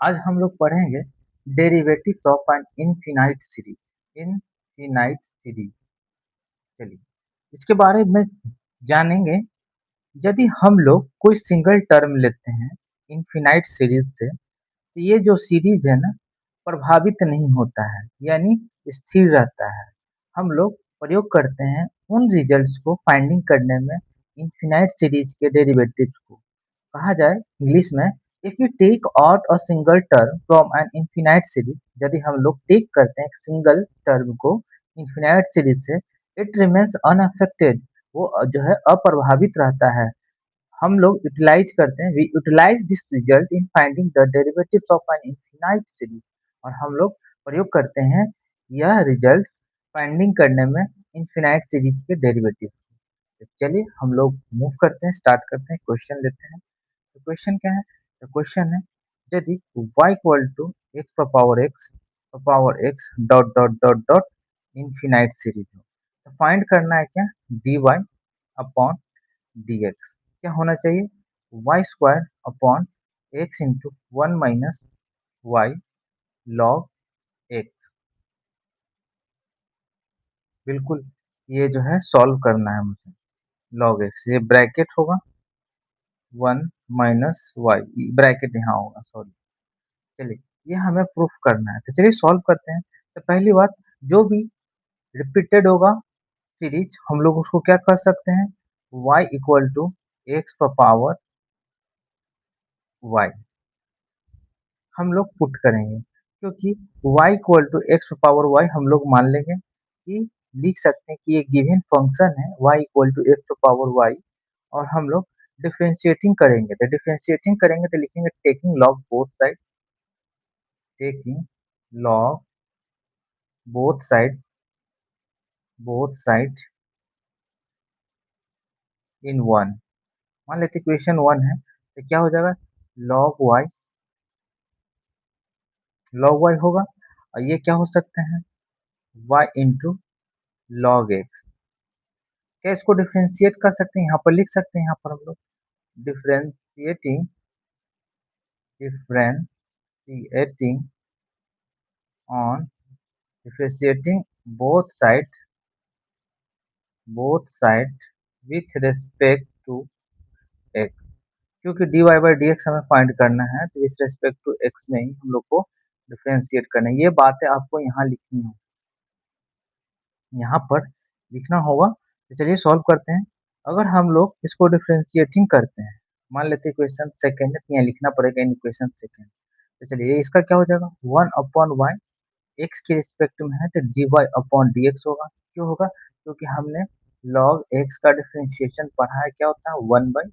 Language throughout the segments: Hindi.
आज हम लोग पढ़ेंगे derivatives of an infinite series. चलिए इसके बारे में जानेंगे। यदि हम लोग कोई सिंगल टर्म लेते हैं इनफिनाइट सीरीज से, तो ये जो सीरीज है ना, प्रभावित नहीं होता है, यानी स्थिर रहता है। हम लोग प्रयोग करते हैं उन रिजल्ट्स को फाइंडिंग करने में इनफिनाइट सीरीज के डेरिवेटिव्स को। कहा जाए इंग्लिश में, if you take out a single term from an infinite series, यदि हम लोग टेक करते हैं एक सिंगल टर्म को इनफिनाइट सीरीज से, इट रिमेन्स अनअफेक्टेड, वो जो है अप्रभावित रहता है। हम लोग यूटिलाइज करते हैं, we utilise this result in finding the derivatives of an infinite series, और हम लोग प्रयोग करते हैं यह रिजल्ट्स फाइंडिंग करने में इनफिनाइट सीरीज के डेरिवेटिव। तो चलिए हम लोग मूव करते हैं, स्टार्ट करते हैं, क्वेश्चन लेते हैं। तो क्वेश्चन क्या है? तो क्वेश्चन है, यदि y equal to x dot dot dot dot infinite series हो, तो फाइंड करना है क्या? dy अपॉन dx क्या होना चाहिए? Y square upon x into one minus y log x. बिल्कुल, ये जो है सॉल्व करना है मुझे। लॉग एक्स, ये ब्रैकेट होगा, वन माइनस वाई ब्रैकेट यहाँ होगा, सॉरी। चलिए ये हमें प्रूफ करना है, तो चलिए सॉल्व करते हैं। तो पहली बात, जो भी रिपीटेड होगा सीरीज, हम लोग उसको क्या कर सकते हैं? y equal to x power y हम लोग पुट करेंगे, क्योंकि y equal to x power y हम लोग मान लेंगे कि लिख सकते हैं कि एक गिवन फंक्शन है y equal to x power y, और हम लोग डिफरेंशिएटिंग करेंगे। तो डिफरेंशिएटिंग करेंगे तो लिखेंगे taking log both side, taking log both side, both side in one. मान लेते इक्वेशन वन है, तो क्या हो जाएगा? लॉग वाई होगा, और ये क्या हो सकते हैं? Y into log x. क्या इसको डिफ्रेंशिएट कर सकते हैं? यहाँ पर लिख सकते हैं, यहाँ पर हम लोग differentiating differentiating on differentiating both side with respect to x, क्योंकि dy बाई डी एक्स हमें फाइंड करना है, तो विथ रेस्पेक्ट टू एक्स में ही हम लोग को डिफ्रेंशिएट करना है। ये बातें आपको यहाँ लिखनी है, यहाँ पर लिखना होगा। तो चलिए सॉल्व करते हैं। अगर हम लोग इसको डिफरेंशिएटिंग करते हैं, मान लेते हैं क्वेश्चन सेकेंड है, यहाँ लिखना पड़ेगा इन क्वेश्चन सेकेंड। तो चलिए इसका क्या हो जाएगा? वन अपॉन वाई, एक्स के रिस्पेक्ट में है तो d y upon d x होगा। क्यों होगा? क्योंकि हमने लॉग एक्स का डिफरेंशिएशन पढ़ा है, क्या होता है? वन बाई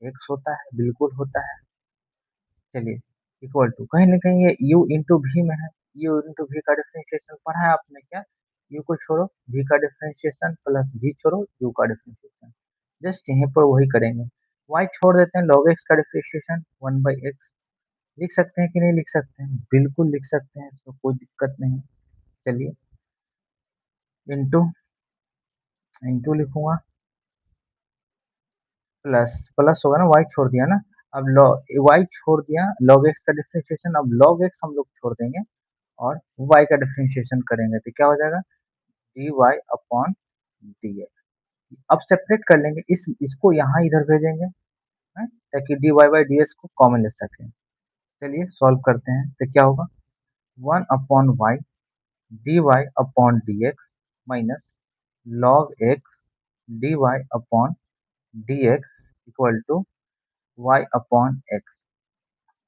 एक्स होता है, बिल्कुल होता है। चलिए इक्वल टू, कहीं ना कहीं ये u इंटू भी में है, u इंटू भी का डिफरेंशिएशन पढ़ा है आपने क्या? u को छोड़ो, v का डिफरेंशिएशन प्लस v छोड़ो, u का डिफरेंशिएशन। जस्ट यहीं पर वही करेंगे। y छोड़ देते हैं, log x का डिफरेंशिएशन वन बाई एक्स। लिख सकते हैं कि नहीं लिख सकते हैं? बिल्कुल लिख सकते हैं, इसमें कोई दिक्कत नहीं। चलिए इंटू इंटू लिखूंगा, प्लस प्लस होगा ना, y छोड़ दिया ना। अब y छोड़ दिया, log x का डिफरेंशिएशन, अब log x हम लोग छोड़ देंगे और y का डिफरेंशिएशन करेंगे, तो क्या हो जाएगा? dy upon dx। अब सेपरेट कर लेंगे, इसको यहाँ इधर भेजेंगे, है? ताकि dy बाई ds को कॉमन ले सकें। चलिए सॉल्व करते हैं, तो क्या होगा? One upon y dy upon dx minus log x dy upon dx equal to y upon x।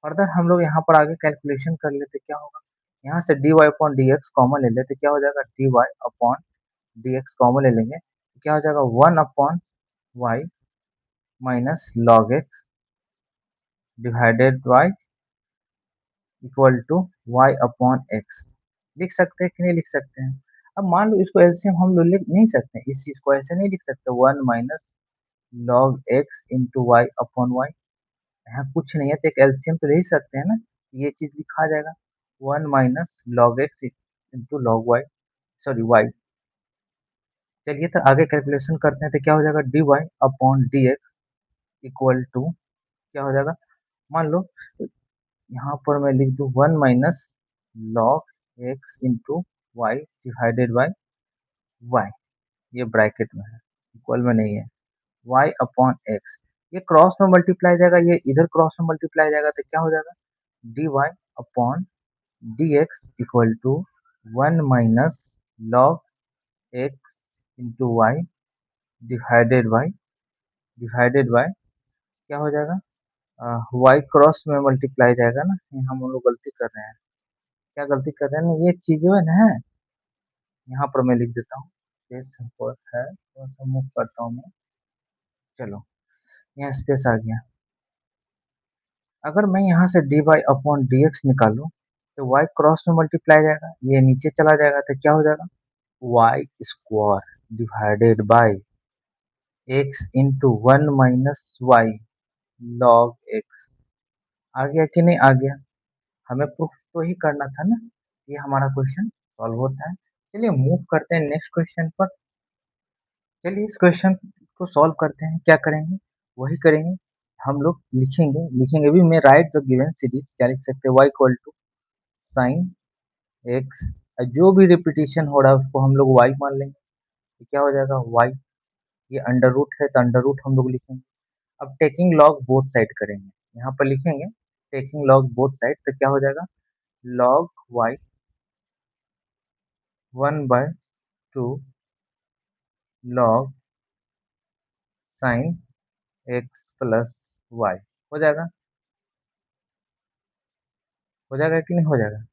Further हम लोग यहाँ पर आगे कैलकुलेशन कर लेते, क्या होगा? यहाँ से dy अपॉन dx कॉमन ले लेते, क्या हो जाएगा? dy अपॉन dx कॉमन ले लेंगे, क्या हो जाएगा? One upon y minus log x divided by equal to y upon x. लिख सकते हैं कि नहीं लिख सकते हैं? अब मान लो इसको एलसीएम हम लोग लिख नहीं सकते, इस चीज को ऐसे नहीं लिख सकते, one minus log x into y upon y. यहाँ कुछ नहीं है तो एक एलसीएम तो ले ही सकते हैं ना, ये चीज लिखा जाएगा one minus log x into log y, sorry y. चलिए तो आगे कैलकुलेशन करते हैं, तो क्या हो जाएगा? D y upon d x equal to क्या हो जाएगा? मान लो यहाँ पर मैं लिख दूँ 1 minus log x into y divided by y, ये ब्रैकेट में है, इक्वल में नहीं है। y अपॉन एक्स, ये क्रॉस में मल्टीप्लाई जाएगा, ये इधर क्रॉस में मल्टीप्लाई जाएगा तो क्या हो जाएगा, dy upon dx equal to 1 minus log x into y divided by क्या हो जाएगा, y क्रॉस में मल्टीप्लाई जाएगा ना, ये हम लोग गलती कर रहे हैं। क्या गलती कर रहे हैं ना, ये चीज जो है ना, यहाँ पर मैं लिख देता हूँ, स्पेस है, थोड़ा सा मूव करता हूँ मैं, चलो यहाँ स्पेस आ गया। अगर मैं यहाँ से dy अपॉन dx निकालूं तो y क्रॉस में मल्टीप्लाई जाएगा, ये नीचे चला जाएगा तो क्या हो जाएगा, y square divided by x into 1 minus y log x। आ गया कि नहीं आ गया, हमें प्रूफ तो ही करना था ना, ये हमारा क्वेश्चन सॉल्व होता है। चलिए मूव करते हैं नेक्स्ट क्वेश्चन पर। चलिए इस क्वेश्चन को सॉल्व करते हैं, क्या करेंगे वही करेंगे, हम लोग लिखेंगे लिखेंगे भी, मैं राइट द गिवन सीरीज, क्या लिख सकते हैं, y equal to sine x, जो भी रिपीटिशन हो रहा है उसको हम लोग y मान लेंगे, तो क्या हो जाएगा y, ये अंडर रूट है तो अंडर रूट हम लोग लिखेंगे। अब टेकिंग लॉग बोथ साइड करेंगे, यहाँ पर लिखेंगे टेकिंग लॉग बोथ साइड, तो क्या हो जाएगा log y 1/2 log sine x plus y, हो जाएगा, हो जाएगा कि नहीं हो जाएगा।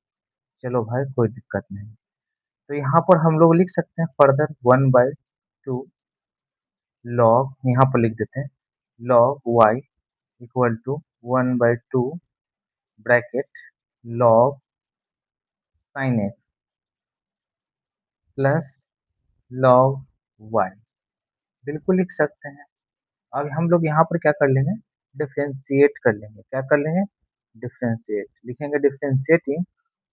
चलो भाई कोई दिक्कत नहीं, तो यहाँ पर हम लोग लिख सकते हैं फर्दर 1/2 लॉग, यहाँ पर लिख देते हैं log y equal to 1/2 bracket log sine x plus log y, बिल्कुल लिख सकते हैं। अब हम लोग यहाँ पर क्या कर लेंगे, डिफ्रेंशिएट कर लेंगे, क्या कर लेंगे, डिफ्रेंशिएट लिखेंगे, differentiating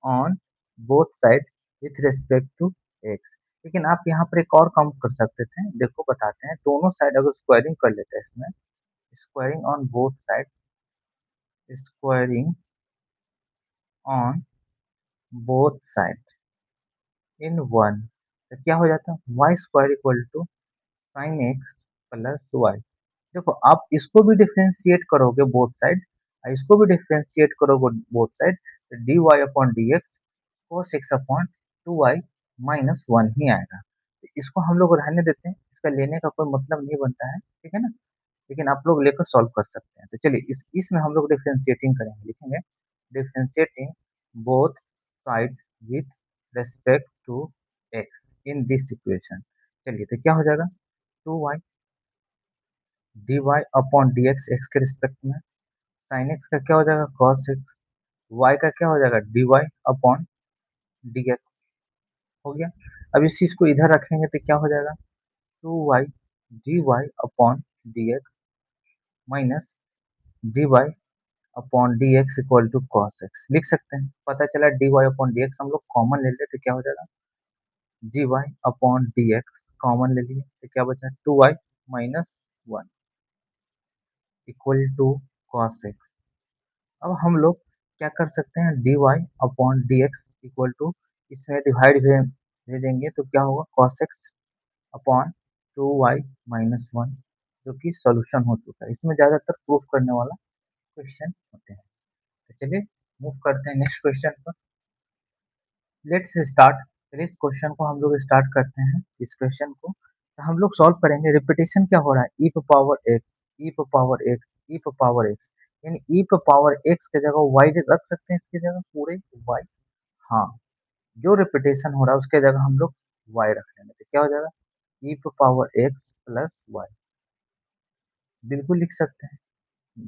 on both side with respect to x. लेकिन आप यहाँ पर एक और काम कर सकते थे, देखो बताते हैं, दोनों साइड अगर स्क्वायरिंग कर लेते हैं इसमें, squaring on both side, squaring on both side in one, तो क्या हो जाता है y square equal to sine x plus y. देखो आप इसको भी डिफ्रेंशिएट करोगे बोथ साइड, इसको भी डिफ्रेंशिएट करोगे बोथ साइड, तो d y upon d x cos x upon 2y minus 1 ही आएगा। तो इसको हम लोग रहने देते हैं, इसका लेने का कोई मतलब नहीं बनता है, ठीक है ना, लेकिन आप लोग लेकर सॉल्व कर सकते हैं। तो चलिए इसमें हम लोग डिफ्रेंशिएटिंग करेंगे, लिखेंगे differentiating both side with respect to x in this equation. चलिए तो क्या हो जाएगा 2y dy upon dx x के रिस्पेक्ट में, साइन एक्स का क्या हो जाएगा cos एक्स, y का क्या हो जाएगा dy अपॉन dx, हो गया। अब इस चीज को इधर रखेंगे तो क्या हो जाएगा 2y dy upon dx minus dy upon dx equal to cos x, लिख सकते हैं, पता चला dy अपॉन dx हम लोग कॉमन ले लेते तो क्या हो जाएगा dy अपॉन dx कॉमन ले लिए तो क्या बचा 2y minus 1 equal to cos x। अब हम लोग क्या कर सकते हैं, dy upon dx equal to, इसमें डिवाइड भेजेंगे तो क्या होगा cos x upon 2y minus 1, जो कि सॉल्यूशन हो चुका है। इसमें ज़्यादातर प्रूफ करने वाला क्वेश्चन होते हैं। तो चलिए मूव करते हैं नेक्स्ट क्वेश्चन पर। लेट्स स्टार्ट, चलिए इस क्वेश्चन को हम लोग स्टार्ट करते हैं, इस क्वेश्चन को तो हम लोग सॉल्व करेंगे। रिपीटेशन क्या हो रहा है, ई पावर एक्स, ई पावर एक्स, ई पावर एक्स, यानी ई पावर एक्स की जगह वाई रख सकते हैं, इसकी जगह पूरे वाई, हाँ, जो रिपीटेशन हो रहा है उसके जगह हम लोग वाई रख लेंगे तो क्या हो जाएगा ई पावर एक्स प्लस वाई, बिल्कुल लिख सकते हैं,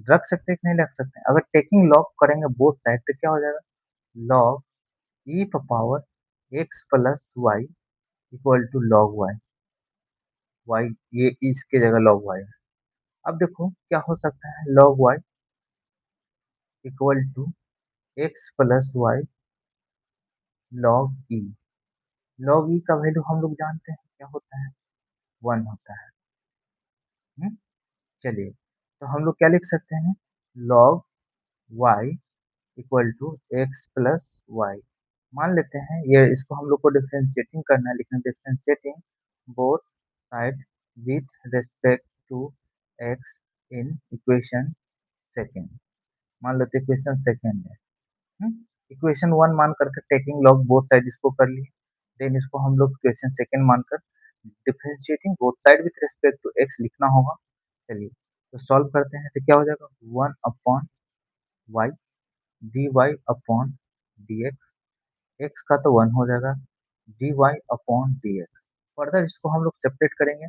रख सकते हैं कि नहीं रख सकते हैं। अगर टेकिंग लॉग करेंगे बोथ साइड तो क्या हो जाएगा log e power x plus y equal to log y, y ये इसके जगह लॉग वाई है। अब देखो क्या हो सकता है log y equal to x plus y log e, log e का वैल्यू हम लोग जानते हैं क्या होता है 1 होता है। चलिए तो हम लोग क्या लिख सकते हैं log y equal to x plus y. मान लेते हैं ये, इसको हम लोग को डिफरेंशिएटिंग करना है, लिखना differentiating both side with respect to x in equation second. मान लेते इक्वेशन सेकेंड है, इक्वेशन वन मान करके टेकिंग लॉग बोथ साइड इसको कर लिए, देन इसको हम लोग इक्वेशन सेकेंड मानकर differentiating both side with respect to x लिखना होगा। चलिए तो सॉल्व करते हैं, तो क्या हो जाएगा, one upon y d y upon d x, x का तो वन हो जाएगा, d y upon d x. Further इसको हम लोग सेपरेट करेंगे,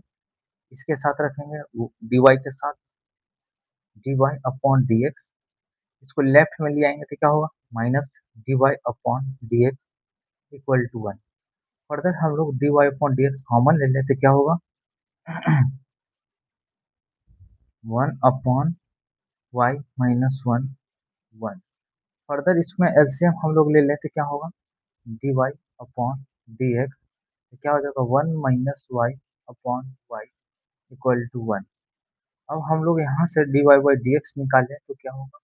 इसके साथ रखेंगे डी वाई के साथ, d y upon d x, इसको लेफ्ट में ले आएंगे तो क्या होगा, minus d y upon d x equal to one. Further हम लोग d y upon d x common ले लेते क्या होगा, one upon y minus one, one. Further इसमें एलसीएम हम लोग ले लेते क्या होगा, d y upon d x, तो क्या हो जाएगा, one minus y upon y equal to one. अब हम लोग यहाँ से d y by d x निकालें तो क्या होगा,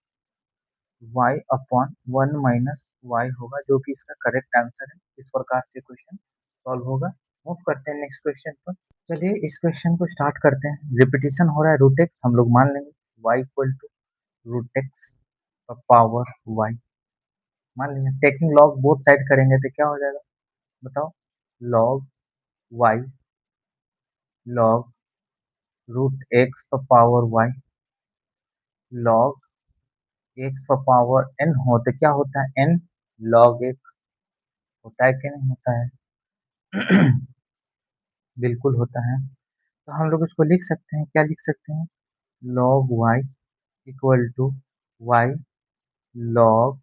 y upon one minus y होगा, जो कि इसका करेक्ट आंसर है। इस प्रकार से क्वेश्चन सॉल्व होगा। मूव करते हैं नेक्स्ट क्वेश्चन पर। चलिए इस क्वेश्चन को स्टार्ट करते हैं। रिपीटिशन हो रहा है, रूट एक्स हम लोग मान लेंगे, y equal to root x power y मान लेंगे। टेकिंग लॉग बोथ साइड करेंगे तो क्या हो जाएगा, बताओ, log y log root x power y log x power n हो तो क्या होता है, एन लॉग एक्स होता है कि नहीं होता है, बिल्कुल होता है। तो हम लोग इसको लिख सकते हैं, क्या लिख सकते हैं, log y equal to y log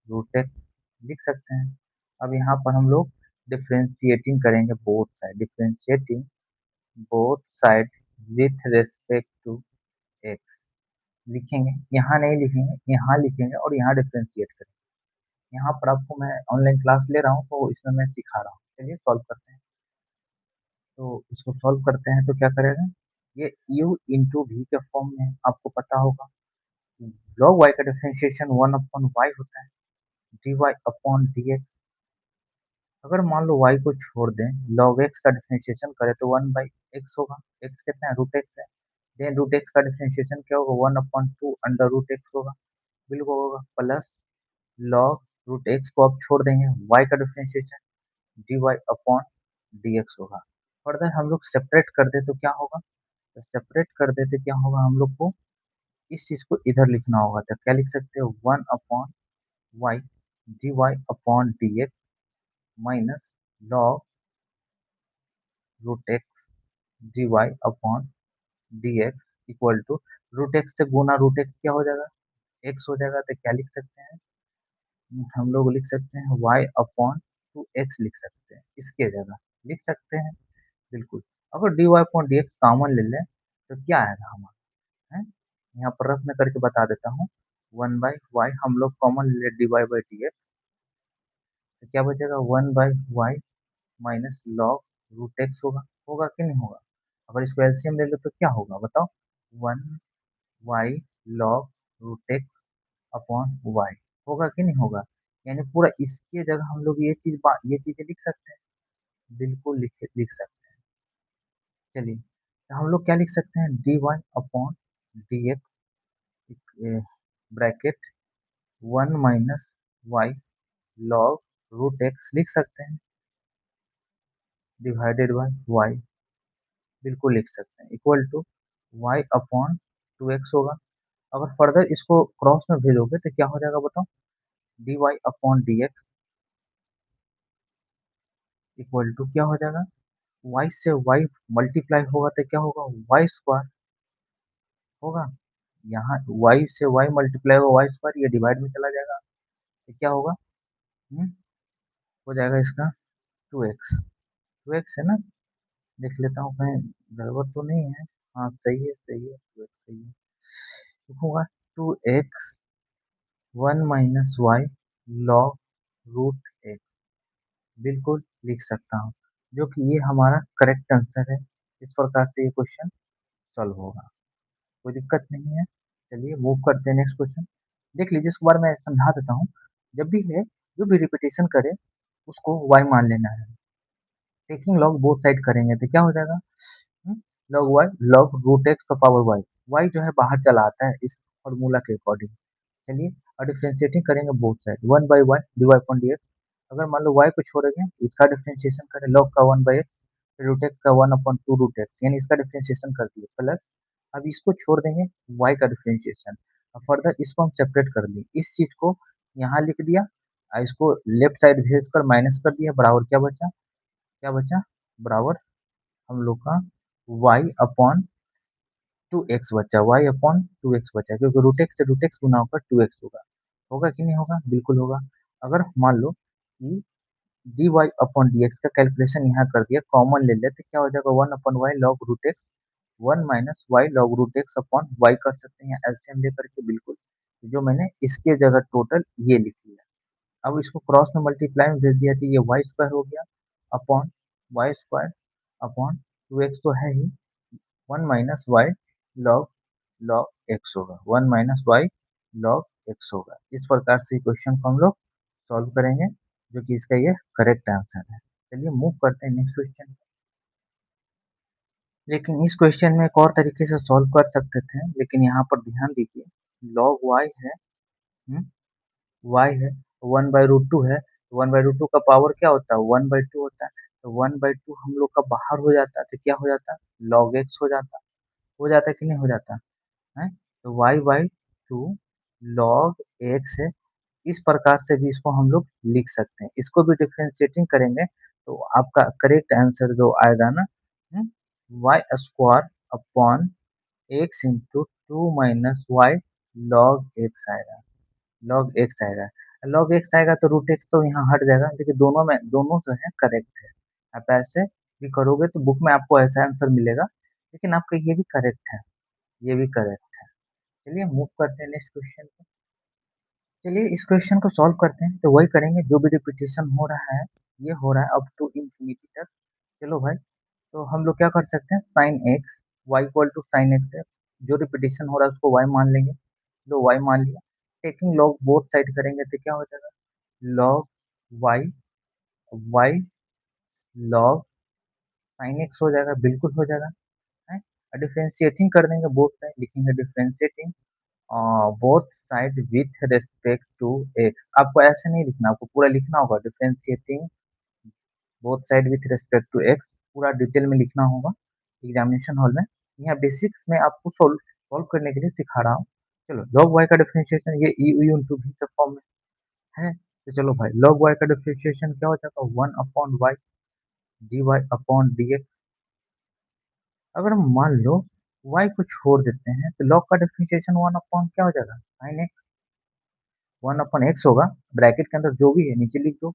root x लिख सकते हैं। अब यहाँ पर हम लोग डिफ्रेंशिएटिंग करेंगे both side, differentiating both side with respect to x लिखेंगे, यहाँ नहीं लिखेंगे, यहाँ लिखेंगे और यहाँ डिफ्रेंशिएट करेंगे। यहाँ पर आपको मैं ऑनलाइन क्लास ले रहा हूँ तो इसमें मैं सिखा रहा हूँ। चलिए सॉल्व करते हैं। तो इसको सॉल्व करते हैं तो क्या करेगा, ये u इंटू वी के फॉर्म में आपको पता होगा, log y का डिफरेंशिएशन वन अपॉन वाई होता है, d y upon d x. अगर मान लो y को छोड़ दें, log x का डिफरेंशिएशन करें तो वन बाई एक्स होगा, x कितना है, रूट एक्स है, देन रूट एक्स का डिफरेंशिएशन क्या होगा, one upon two under root x होगा, बिल्कुल होगा, प्लस log रूट एक्स को आप छोड़ देंगे, y का differentiation d y upon d x होगा। फर्दर हम लोग सेपरेट कर दे तो क्या होगा, तो सेपरेट कर देते क्या होगा, हम लोग को इस चीज को इधर लिखना होगा, तो क्या लिख सकते हो, one upon y d y upon d x minus log root x d y upon d x equal to root x से गुना रूट एक्स क्या हो जाएगा, एक्स हो जाएगा, तो क्या लिख सकते हैं, हम लोग लिख सकते हैं वाई अपॉन टू एक्स लिख सकते हैं, इसके जगह लिख सकते हैं, बिल्कुल। अगर d y upon d x common ले लें तो क्या आएगा हमारा, है यहाँ पर रफ में करके बता देता हूँ, वन बाई वाई हम लोग कॉमन ले d y by d x, तो क्या बचेगा, one by y minus log root x होगा, होगा कि नहीं होगा। अगर इसको एलसीएम ले लो तो क्या होगा बताओ, one y log root x upon y होगा कि नहीं होगा। यानी पूरा इसके जगह हम लोग ये चीजें लिख सकते हैं, बिल्कुल लिख सकते हैं। चलिए तो हम लोग क्या लिख सकते हैं, d y upon d x bracket one minus y log root x लिख सकते हैं, डिवाइडेड बाय वाई, बिल्कुल लिख सकते हैं, equal to y upon two x होगा। अगर फर्दर इसको क्रॉस में भेजोगे तो क्या हो जाएगा बताओ, d y upon d x equal to क्या हो जाएगा, वाई से वाई मल्टीप्लाई होगा तो क्या होगा, वाई स्क्वायर होगा। यहाँ वाई से वाई मल्टीप्लाई होगा वाई स्क्वायर, ये डिवाइड में चला जाएगा तो क्या होगा, हम्म, हो जाएगा इसका टू एक्स है ना, देख लेता हूँ कहीं गड़बड़ तो नहीं है, हाँ सही है सही है, टू एक्स सही है, तो होगा two x one minus y log root x, बिल्कुल लिख सकता हूँ, जो कि ये हमारा करेक्ट आंसर है। इस प्रकार से ये क्वेश्चन सॉल्व होगा, कोई दिक्कत नहीं है। चलिए मूव करते हैं नेक्स्ट क्वेश्चन। देख लीजिए, इसको बार मैं समझा देता हूँ। जब भी है, जो भी रिपीटेशन करे उसको y मान लेना है। टेकिंग लॉग बोथ साइड करेंगे तो क्या हो जाएगा, log y log root x का पावर y। y जो है बाहर चला आता है इस फॉर्मूला के अकॉर्डिंग। चलिए, और डिफरेंशिएटिंग करेंगे both side, one by y d y upon d x. अगर मान लो y को छोड़ेंगे, इसका डिफरेंशिएशन करें लॉग का वन बाई एक्स, फिर रूट एक्स का one upon two root x, यानी इसका डिफरेंशिएशन कर दिए, प्लस अब इसको छोड़ देंगे y का डिफरेंशिएशन। अब फर्दर इसको हम सेपरेट कर दिए, इस चीज को यहाँ लिख दिया और इसको लेफ्ट साइड भेज कर माइनस कर दिया, बराबर क्या बचा, क्या बचा, बराबर हम लोग का y अपॉन टू एक्स बचा, y अपॉन टू एक्स बचा, क्योंकि रूट एक्स से रूट एक्स गुना होकर टू एक्स होगा। होगा कि नहीं होगा, बिल्कुल होगा। अगर मान लो कि d y upon d x का कैलकुलेशन यहाँ कर दिया, कॉमन ले ले तो क्या हो जाएगा, one upon y log root x, one minus y log root x upon y कर सकते हैं एलसीएम लेकर के, बिल्कुल। जो मैंने इसके जगह टोटल ये लिख लिया। अब इसको क्रॉस में मल्टीप्लाई में भेज दिया तो ये वाई स्क्वायर हो गया upon y square upon two x तो है ही, one minus y log log x होगा, one minus y log x होगा। इस प्रकार से क्वेश्चन को हम लोग सॉल्व करेंगे, जो कि इसका ये करेक्ट आंसर है। चलिए मूव करते हैं नेक्स्ट क्वेश्चन। लेकिन इस क्वेश्चन में एक और तरीके से सॉल्व कर सकते थे, लेकिन यहाँ पर ध्यान दीजिए, लॉग वाई है, वाई है, वन बाई रूट टू है, वन बाई रूट टू का पावर क्या होता है, वन बाई टू होता है। तो वन बाई टू हम लोग का बाहर हो जाता है तो क्या हो जाता है, लॉग एक्स हो जाता है कि नहीं हो जाता है। तो y by two log x है, इस प्रकार से भी इसको हम लोग लिख सकते हैं। इसको भी डिफरेंशिएटिंग करेंगे तो आपका करेक्ट आंसर जो आएगा ना, y square upon x into two minus y log x आएगा, लॉग एक्स आएगा। लॉग एक्स आएगा तो रूट एक्स तो यहाँ हट जाएगा, लेकिन दोनों में दोनों जो है करेक्ट है। आप ऐसे भी करोगे तो बुक में आपको ऐसा आंसर मिलेगा, लेकिन आपका ये भी करेक्ट है, ये भी करेक्ट है। चलिए मूव करते हैं नेक्स्ट क्वेश्चन पे। चलिए इस क्वेश्चन को सॉल्व करते हैं, तो वही करेंगे जो भी रिपीटेशन हो रहा है, ये हो रहा है अप टू इंफिनिटी तक। चलो भाई, तो हम लोग क्या कर सकते हैं, sine x y equal to sine x है, जो रिपीटेशन हो रहा है उसको वाई मान लेंगे, जो वाई मान लिया। टेकिंग लॉग बोथ साइड करेंगे तो क्या हो जाएगा, log y, y log sine x हो जाएगा, बिल्कुल हो जाएगा है। डिफ्रेंशिएटिंग कर देंगे बोथ साइड, लिखेंगे differentiating both side with respect to x. आपको ऐसे नहीं लिखना, आपको पूरा लिखना होगा, differentiating both side with respect to x, पूरा डिटेल में लिखना होगा एग्जामिनेशन हॉल में। यहाँ बेसिक्स में आपको सोल्व सॉल्व करने के लिए सिखा रहा हूँ। चलो, लॉग वाई का डिफरेंशिएशन ये यू इंटू वी के फॉर्म में है, तो चलो भाई लॉग वाई का डिफरेंशिएशन क्या हो जाएगा, one upon y d y upon d x. अगर हम मान लो y को छोड़ देते हैं तो log का डिफरेंशिएशन वन अपॉन क्या हो जाएगा, sine x, one upon x होगा, ब्रैकेट के अंदर जो भी है नीचे लिख दो,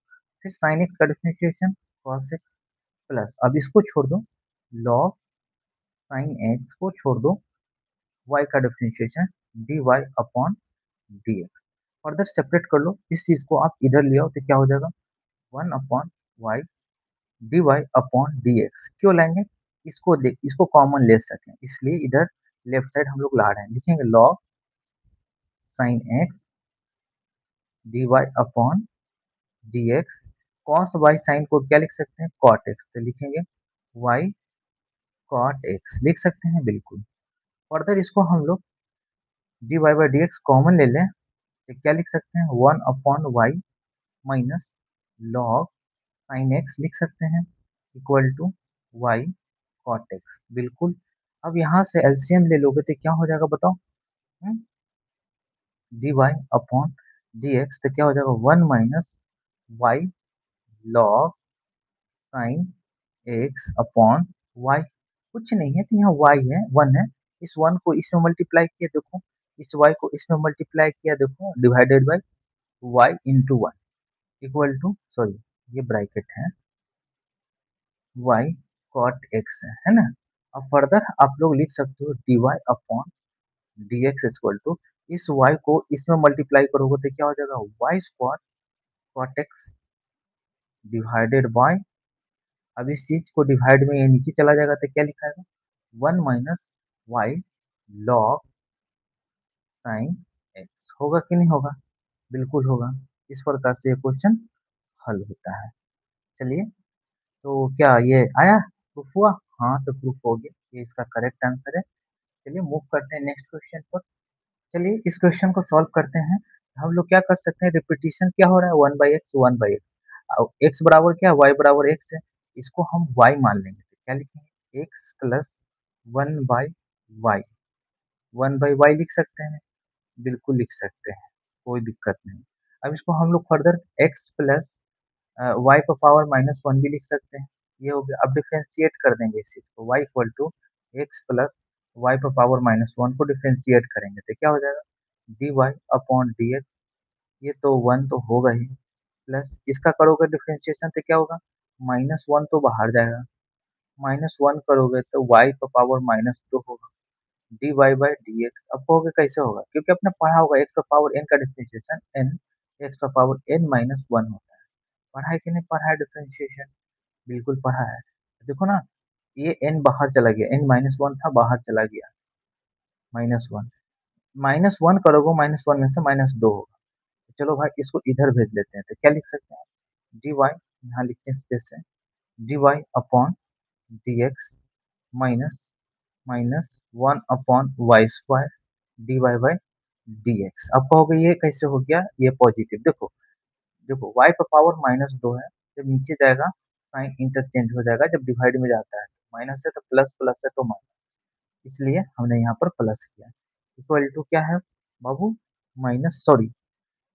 फिर साइन एक्स का डिफरेंशिएशन कॉस एक्स, प्लस अब इसको छोड़ दो, log साइन एक्स को छोड़ दो, y का differentiation d y upon d x. Further separate कर लो, इस चीज को आप इधर ले आओ तो क्या हो जाएगा, one upon y d y upon d x. क्यों लाएंगे, इसको कॉमन ले सकें, इसलिए इधर लेफ्ट साइड हम लोग ला रहे हैं, लिखेंगे log sine x d y upon d x. Cos y sine को क्या लिख सकते हैं, कॉट एक्स, तो लिखेंगे वाई कॉट एक्स, लिख सकते हैं बिल्कुल। फर्दर इसको हम लोग d y by d x common ले लें तो क्या लिख सकते हैं, one upon y minus log sine x लिख सकते हैं, equal to y cot x, बिल्कुल। अब यहाँ से एलसीएम ले लोगे तो क्या हो जाएगा बताओ, d y upon d x, तो क्या हो जाएगा, one minus y log sine x upon y. कुछ नहीं है तो यहाँ वाई है, वन है, इस वन को इसमें मल्टीप्लाई किया देखो, इस वाई को इसमें मल्टीप्लाई किया देखो, divided by y into one, equal to, sorry ये ब्रैकेट है, वाई कॉट एक्स है ना। अब फर्दर आप लोग लिख सकते हो d y upon d x equal to, इस वाई को इसमें मल्टीप्लाई करोगे तो क्या हो जाएगा, y square cot x divided by, अब इस चीज को डिवाइड में ये नीचे चला जाएगा तो क्या लिखाएगा, one minus y log sine x होगा कि नहीं होगा? बिल्कुल होगा। इस प्रकार से ये क्वेश्चन हल होता है। चलिए, तो क्या ये आया? प्रूफ हुआ? हाँ, तो प्रूफ हो गया, ये इसका करेक्ट आंसर है। चलिए मूव करते हैं नेक्स्ट क्वेश्चन पर। चलिए इस क्वेश्चन को सॉल्व करते हैं। हम लोग क्या कर सकते हैं, रिपीटिशन क्या हो रहा है, 1/x 1/x, एक्स बराबर क्या है, वाई बराबर एक्स है, इसको हम वाई मान लेंगे, तो क्या लिखेंगे, एक्स प्लस 1/y, 1/y लिख सकते हैं, बिल्कुल लिख सकते हैं, कोई दिक्कत नहीं। अब इसको हम लोग फर्दर एक्स प्लस वाई पर पावर -1 भी लिख सकते हैं, ये हो गया। अब डिफ्रेंशिएट कर देंगे इस चीज को, y equal to x plus y पर पावर -1 को डिफ्रेंशिएट करेंगे तो क्या हो जाएगा, dy अपॉन dx, ये तो 1 तो होगा ही, प्लस इसका करोगे डिफ्रेंशिएशन तो क्या होगा, -1 तो बाहर जाएगा, -1 करोगे तो y पर पावर -2 होगा, dy बाई डी एक्स। अब कहोगे कैसे होगा, क्योंकि आपने पढ़ा होगा एक्स पर पावर n का डिफ्रेंशिएशन n एक्स पर पावर n-1 होता है। पढ़ा है कि नहीं पढ़ा है डिफ्रेंशिएशन? बिल्कुल पढ़ा है। देखो ना, ये n बाहर चला गया, n-1 था बाहर चला गया, -1, -1 करोगे -1 में से -2 होगा। तो चलो भाई इसको इधर भेज लेते हैं, तो क्या लिख सकते हैं, dy, यहाँ लिखते हैं स्पेस से, dy upon dx minus -1/y² dy by dx। अब कहोगे ये कैसे हो गया, ये पॉजिटिव, देखो देखो y पर पावर -2 है, जब नीचे जाएगा साइन इंटरचेंज हो जाएगा, जब डिवाइड में जाता है माइनस है तो प्लस, प्लस है तो माइनस, इसलिए हमने यहाँ पर प्लस किया। इक्वल टू क्या है बाबू, माइनस, सॉरी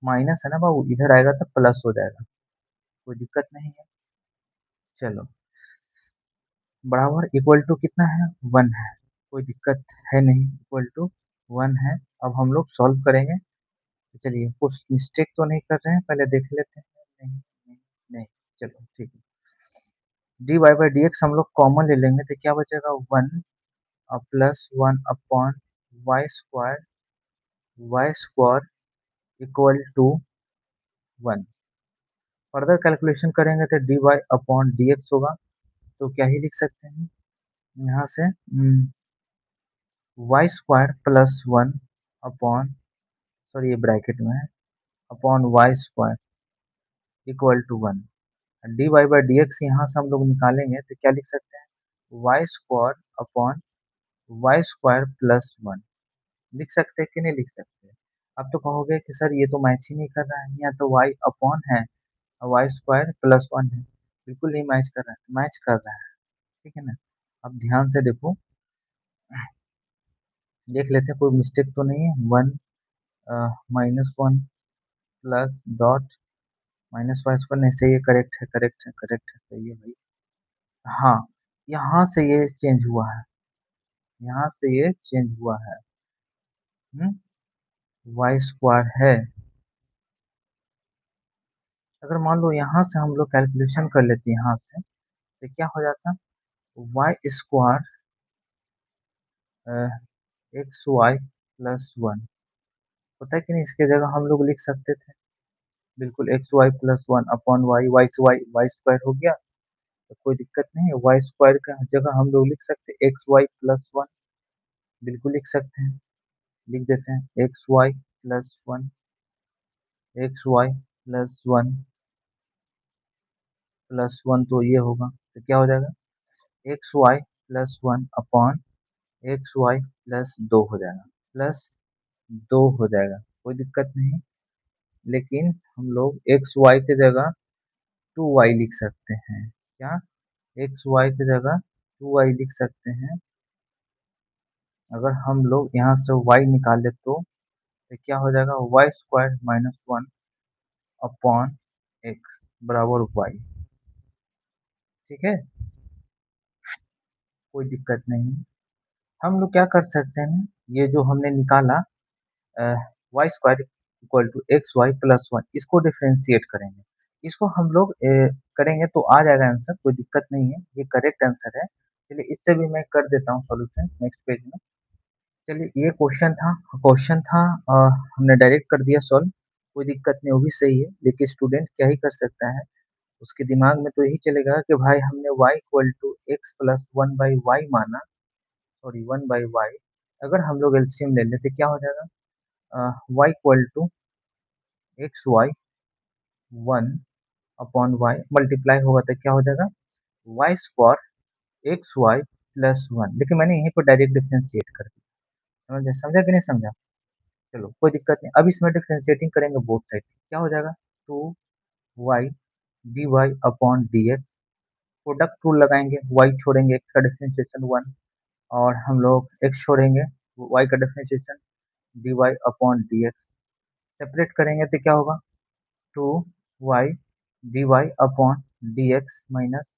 माइनस है ना बाबू, इधर आएगा तो प्लस हो जाएगा, कोई दिक्कत नहीं है। चलो, बराबर इक्वल टू कितना है, 1 है, कोई दिक्कत है नहीं, इक्वल टू 1 है। अब हम लोग सॉल्व करेंगे, तो चलिए कुछ मिस्टेक तो नहीं कर रहे हैं, पहले देख लेते हैं, नहीं नहीं नहीं, चलो ठीक है। dy बाई डी एक्स हम लोग कॉमन ले लेंगे तो क्या बचेगा, 1 plus 1 upon y square equal to 1। Further calculation करेंगे तो dy अपॉन डी एक्स होगा, तो क्या ही लिख सकते हैं यहाँ से, y square plus 1 upon, sorry ये ब्रैकेट में है, upon y square equal to 1। D y by d x यहाँ से हम लोग निकालेंगे तो क्या लिख सकते हैं, y square upon y square plus 1, लिख सकते हैं कि नहीं लिख सकते? अब तो कहोगे कि सर ये तो मैच ही नहीं कर रहा है, यहाँ तो वाई अपॉन है और वाई स्क्वायर प्लस 1 है, बिल्कुल नहीं मैच कर रहा है, मैच कर रहा है, ठीक है ना। अब ध्यान से देखो, देख लेते हैं कोई मिस्टेक तो नहीं है, 1 -1 प्लस डॉट -y² नहीं, सही है, करेक्ट है, करेक्ट है, करेक्ट है, सही है भाई। हाँ, यहाँ से ये चेंज हुआ है, यहाँ से ये चेंज हुआ है, वाई स्क्वायर है। अगर मान लो यहाँ से हम लोग कैलकुलेशन कर लेते हैं यहाँ से, तो क्या हो जाता, y square x y plus 1, पता है कि नहीं, इसके जगह हम लोग लिख सकते थे, बिल्कुल x y plus 1 upon y, y से वाई स्क्वायर हो गया, तो कोई दिक्कत नहीं है, वाई स्क्वायर का जगह हम लोग लिख सकते हैं एक्स वाई प्लस 1, बिल्कुल लिख सकते हैं, लिख देते हैं एक्स वाई प्लस 1 प्लस 1, तो ये होगा, तो क्या हो जाएगा, x y plus 1 upon x y plus 2 हो जाएगा, प्लस 2 हो जाएगा, कोई दिक्कत नहीं। लेकिन हम लोग एक्स वाई की जगह 2y लिख सकते हैं, क्या, एक्स वाई की जगह 2y लिख सकते हैं। अगर हम लोग यहाँ से y निकाले तो क्या हो जाएगा, वाई स्क्वायर -1 अपॉन एक्स बराबर y, ठीक है, कोई दिक्कत नहीं। हम लोग क्या कर सकते हैं, ये जो हमने निकाला y square equal to x y plus 1, इसको डिफ्रेंशिएट करेंगे, इसको हम लोग करेंगे तो आ जाएगा आंसर, कोई दिक्कत नहीं है, ये करेक्ट आंसर है। चलिए इससे भी मैं कर देता हूँ सॉल्यूशन नेक्स्ट पेज में। चलिए ये क्वेश्चन था, हमने डायरेक्ट कर दिया सॉल्व, कोई दिक्कत नहीं, वो भी सही है, लेकिन स्टूडेंट क्या ही कर सकता है, उसके दिमाग में तो यही चलेगा कि भाई हमने y equal to x plus 1/y माना, सॉरी 1/y, अगर हम लोग एलसीएम ले लेते क्या हो जाएगा, y equal to x y one upon y multiply होगा तो क्या हो जाएगा y square x y plus one. देखिए मैंने यहीं पर डायरेक्ट डिफ्रेंशिएट कर दिया, समझा कि नहीं समझा? चलो कोई दिक्कत नहीं, अब इसमें डिफ्रेंशिएटिंग करेंगे बोथ साइड, क्या हो जाएगा two y d y upon d x. Product rule लगाएंगे, वाई छोड़ेंगे एक्स का डिफ्रेंशिएशन वन, और हम लोग एक्स छोड़ेंगे वाई का differentiation d y upon d x. Separate करेंगे तो क्या होगा two y d y upon d x minus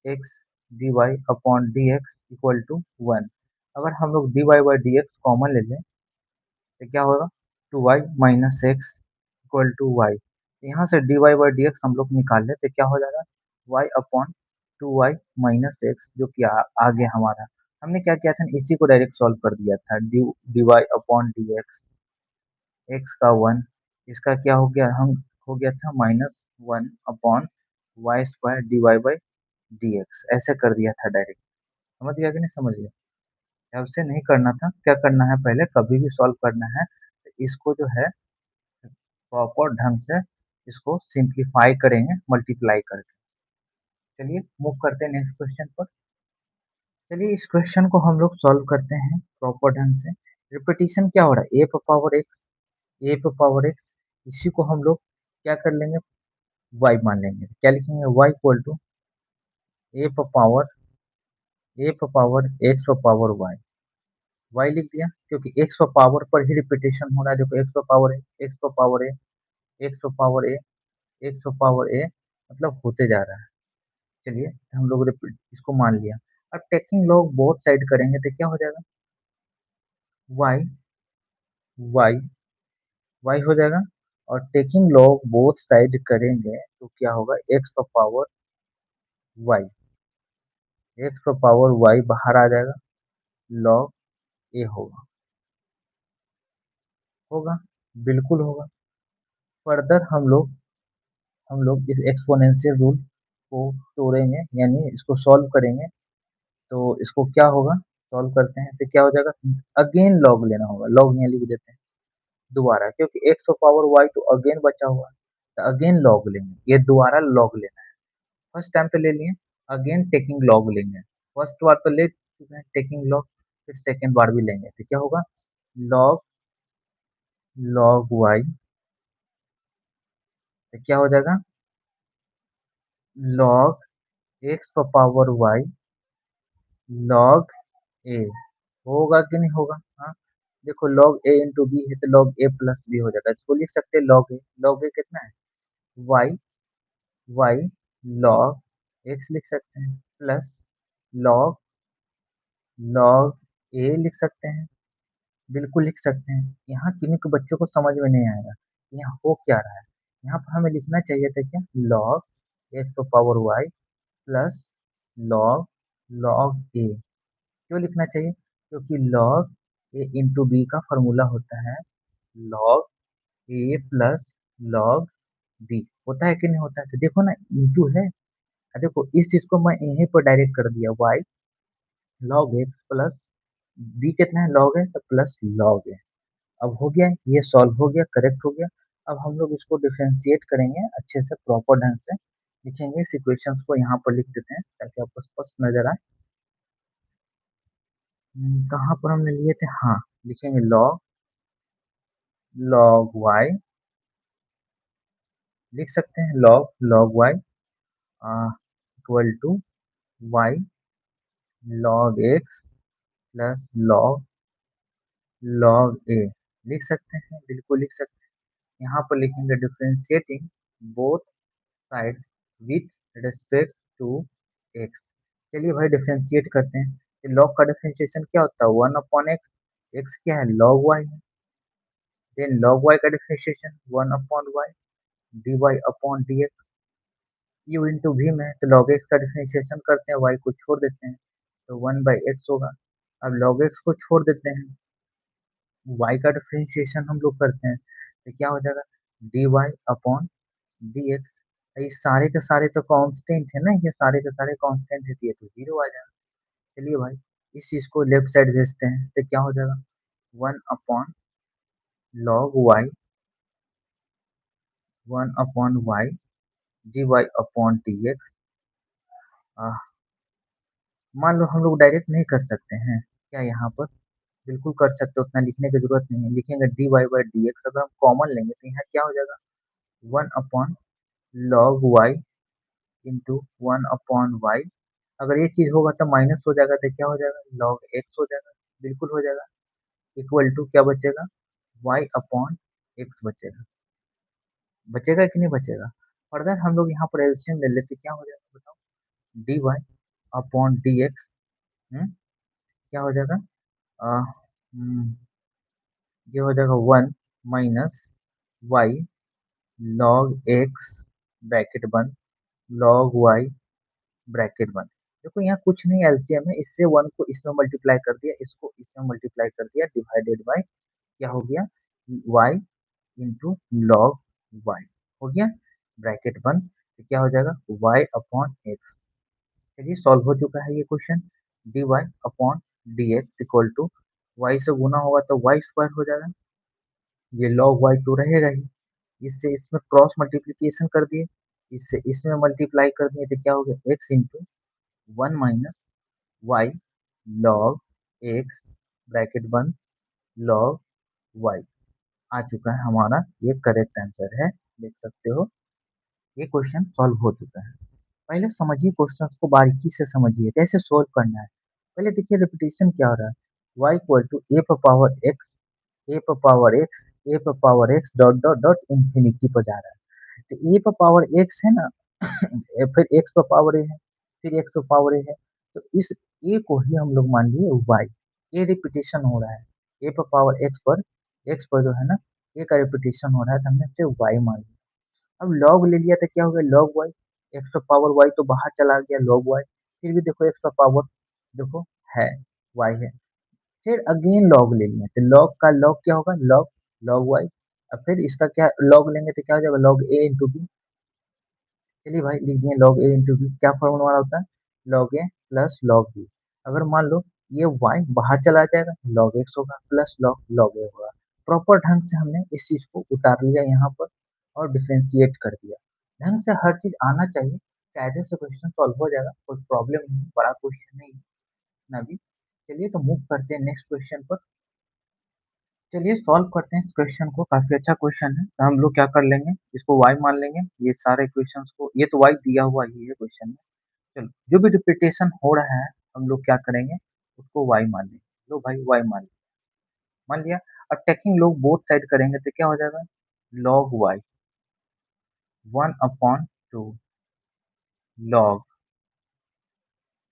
x d y upon d x equal to one. अगर हम लोग d y by d x common ले लें तो क्या होगा two y minus x equal to y. यहाँ से d y by d x हम लोग निकाल लें तो क्या हो जाएगा y upon two y minus x, जो कि आ गया हमारा। हमने क्या किया था, इसी को डायरेक्ट सॉल्व कर दिया था, d y upon d x, x का वन, इसका क्या हो गया, हम हो गया था minus one upon y square d y by d x, ऐसे कर दिया था डायरेक्ट। समझ गया कि नहीं समझ गया? अब से नहीं करना था, क्या करना है, पहले कभी भी सॉल्व करना है तो इसको जो है प्रॉपर ढंग से इसको सिंप्लीफाई करेंगे मल्टीप्लाई करके। चलिए मूव करते हैं नेक्स्ट क्वेश्चन पर। चलिए इस क्वेश्चन को हम लोग सॉल्व करते हैं प्रॉपर ढंग से। रिपीटिशन क्या हो रहा है, ए पावर एक्स, ए पावर एक्स, इसी को हम लोग क्या कर लेंगे वाई मान लेंगे। क्या लिखेंगे y equal to a power x power y, y लिख दिया क्योंकि एक्स पावर पर ही रिपीटेशन हो रहा है। देखो एक्स पावर ए, एक्स पावर ए, एक्स पावर ए, एक्स पावर ए, मतलब होते जा रहा है। चलिए हम लोग रिपीट इसको मान लिया। अब टेकिंग लॉग बोथ साइड करेंगे तो क्या हो जाएगा वाई वाई वाई हो जाएगा, और टेकिंग लॉग बोथ साइड करेंगे तो क्या होगा x power y, x power y बाहर आ जाएगा, लॉग ए होगा, होगा बिल्कुल होगा। फर्दर हम लोग इस एक्सपोनेंशियल रूल को तोड़ेंगे, यानी इसको सॉल्व करेंगे। तो इसको क्या होगा, सॉल्व करते हैं तो क्या हो जाएगा, अगेन लॉग लेना होगा, लॉग यहाँ लिख देते हैं दोबारा, क्योंकि एक्स पावर वाई तो अगेन बचा हुआ है, तो अगेन लॉग लेंगे, ये दोबारा लॉग लेना है। फर्स्ट टाइम पे ले लिए, अगेन टेकिंग लॉग लेंगे, फर्स्ट बार तो ले चुके हैं टेकिंग लॉग, फिर सेकेंड बार भी लेंगे तो क्या होगा लॉग लॉग वाई, तो क्या हो जाएगा log x power y log a, होगा कि नहीं होगा? हाँ, देखो लॉग ए इंटू बी है तो लॉग ए प्लस बी हो जाएगा, इसको लिख सकते हैं लॉग ए, लॉग ए कितना है वाई, वाई लॉग एक्स लिख सकते हैं प्लस लॉग लॉग ए लिख सकते हैं, बिल्कुल लिख सकते हैं। यहाँ किन्हीं को बच्चों को समझ में नहीं आएगा यहाँ हो क्या रहा है। यहाँ पर हमें लिखना चाहिए था क्या log x power y plus log log a, क्यों लिखना चाहिए, क्योंकि log a इंटू बी का फॉर्मूला होता है log a plus log b, होता है कि नहीं होता है, तो देखो ना इंटू है। देखो इस चीज को मैं यहीं पर डायरेक्ट कर दिया y log x plus b कितना है log है तो प्लस log है। अब हो गया, ये सॉल्व हो गया, करेक्ट हो गया। अब हम लोग इसको डिफरेंशिएट करेंगे अच्छे से प्रॉपर ढंग से, लिखेंगे इस इक्वेशंस को यहाँ पर लिख देते हैं ताकि आपको स्पष्ट नजर आए। कहाँ पर हमने लिए थे, हाँ लिखेंगे log log y, लिख सकते हैं log y equal to y log x plus log a, लिख सकते हैं बिल्कुल लिख सकते हैं। यहाँ पर लिखेंगे differentiating both side with respect to x। चलिए भाई डिफरेंशिएट करते हैं, लॉग का डिफरेंशिएशन क्या होता है वन अपॉन एक्स, एक्स क्या है log y है, देन log y का differentiation one upon y d y upon d x, u into भी में तो log x का डिफरेंशिएशन करते हैं, y को छोड़ देते हैं तो वन बाई एक्स होगा। अब log x को छोड़ देते हैं, y का डिफरेंशिएशन हम लोग करते हैं तो क्या हो जाएगा d y upon d x. ये सारे के सारे तो कांस्टेंट है ना, ये सारे के सारे कांस्टेंट है तो ये तो जीरो आ जाएगा। चलिए भाई इस चीज को लेफ्ट साइड भेजते हैं तो क्या हो जाएगा one upon log y 1/y dy upon dx। मान लो हम लोग डायरेक्ट नहीं कर सकते हैं क्या यहाँ पर? बिल्कुल कर सकते हो, उतना लिखने की जरूरत नहीं है। लिखेंगे dy बाई डी एक्स, अगर हम कॉमन लेंगे तो यहाँ क्या हो जाएगा? 1/log y into 1/y। अगर ये चीज होगा तो माइनस हो जाएगा तो क्या हो जाएगा? लॉग एक्स हो जाएगा। बिल्कुल हो जाएगा। इक्वल टू क्या बचेगा? y अपॉन एक्स बचेगा। बचेगा कि नहीं बचेगा? फर्दर हम लोग यहाँ पर एलसीएम ले लेते, क्या हो जाएगा बताओ? dy अपॉन डी एक्स क्या हो जाएगा? अ, हम्म, ये हो जाएगा 1 - y लॉग एक्स ब्रैकेट बंद लॉग वाई ब्रैकेट बंद। देखो यहाँ कुछ नहीं, एलसीएम है, इससे 1 को इसमें मल्टीप्लाई कर दिया, इसको इसमें मल्टीप्लाई कर दिया, डिवाइडेड बाय क्या हो गया? y इंटू लॉग वाई हो गया, ब्रैकेट बंद। तो क्या हो जाएगा? y upon x. चलिए सॉल्व हो चुका है ये question. dy upon d x equal to y से गुना होगा तो वाई स्क्वायर हो जाएगा, ये लॉग वाई टू रहेगा ही। इससे इसमें क्रॉस मल्टीप्लीकेशन कर दिए, इससे इसमें मल्टीप्लाई कर दिए तो क्या हो गया? X into 1 - y log x bracket बंद लॉग वाई आ चुका है हमारा, ये करेक्ट आंसर है। देख सकते हो ये क्वेश्चन सॉल्व हो चुका है। पहले समझिए क्वेश्चन को बारीकी से समझिए कैसे सोल्व करना है। पहले देखिए रिपीटेशन क्या हो रहा है। y इक्वल टू ए पर पावर एक्स, ए पर पावर एक्स, ए पर power x dot dot dot infinity पर जा रहा है। तो ए पर पावर एक्स है ना फिर एक्स पर पावर ए है, फिर एक्स पर पावर ए है। तो इस ए को ही हम लोग मान लिए वाई। ये रिपीटेशन हो रहा है, ए पर पावर एक्स पर जो है ना ए का रिपीटेशन हो रहा है, तो हमने इसे वाई मान लिया। अब लॉग ले लिया तो क्या हो गया? लॉग वाई, एक्स पर पावर वाई तो बाहर चला गया लॉग वाई, फिर भी देखो एक्स पर पावर देखो है वाई है, फिर अगेन लॉग ले लिया तो लॉग का लॉग क्या होगा? Log log y. अब फिर इसका क्या लॉग लेंगे तो क्या हो जाएगा? लॉग ए इंटू बी। चलिए भाई लिख दिए लॉग ए इंटू बी। क्या फॉर्मूला हमारा होता है? लॉग ए प्लस लॉग बी। अगर मान लो ये वाई बाहर चला जाएगा, लॉग एक्स होगा प्लस लॉग लॉग ए होगा। प्रॉपर ढंग से हमने इस चीज को उतार लिया यहाँ पर और डिफ्रेंशिएट कर दिया। ढंग से हर चीज आना चाहिए, कायदे से क्वेश्चन सॉल्व हो जाएगा, कोई प्रॉब्लम नहीं, बड़ा क्वेश्चन नहीं है ना भी। चलिए तो मूव करते हैं नेक्स्ट क्वेश्चन पर। चलिए सॉल्व करते हैं इस क्वेश्चन को, काफी अच्छा क्वेश्चन है। तो हम लोग क्या कर लेंगे, इसको y मान लेंगे, ये सारे क्वेश्चंस को, ये तो y दिया हुआ ही है क्वेश्चन में। चलो जो भी रिपीटेशन हो रहा है हम लोग क्या करेंगे, उसको y मान लेंगे। लो भाई y मान लिया। अब टेकिंग लोग बोथ साइड करेंगे तो क्या हो जाएगा? Log y 1/2 log